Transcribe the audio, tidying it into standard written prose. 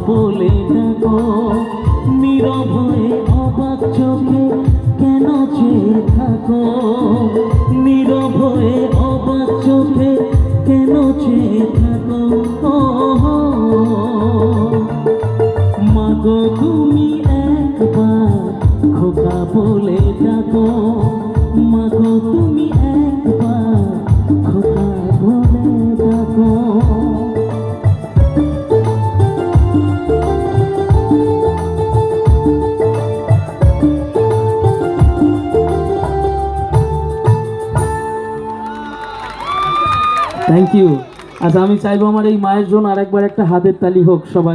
বলে ডাকো, নীরব হয়ে অবাক চোখে কেন চেয়ে থাকো, নীরব হয়ে অবাক চোখে কেন চেয়ে থাকো। মাগো তুমি একবার খোকা বলে ডাকো, মাগো তুমি একবার খোকা বলে ডাকো। Thank you. আচ্ছা, আমি চাইবো আমার এই মায়ের জন্য আরেকবার একটা হাতের তালি হোক সবাই।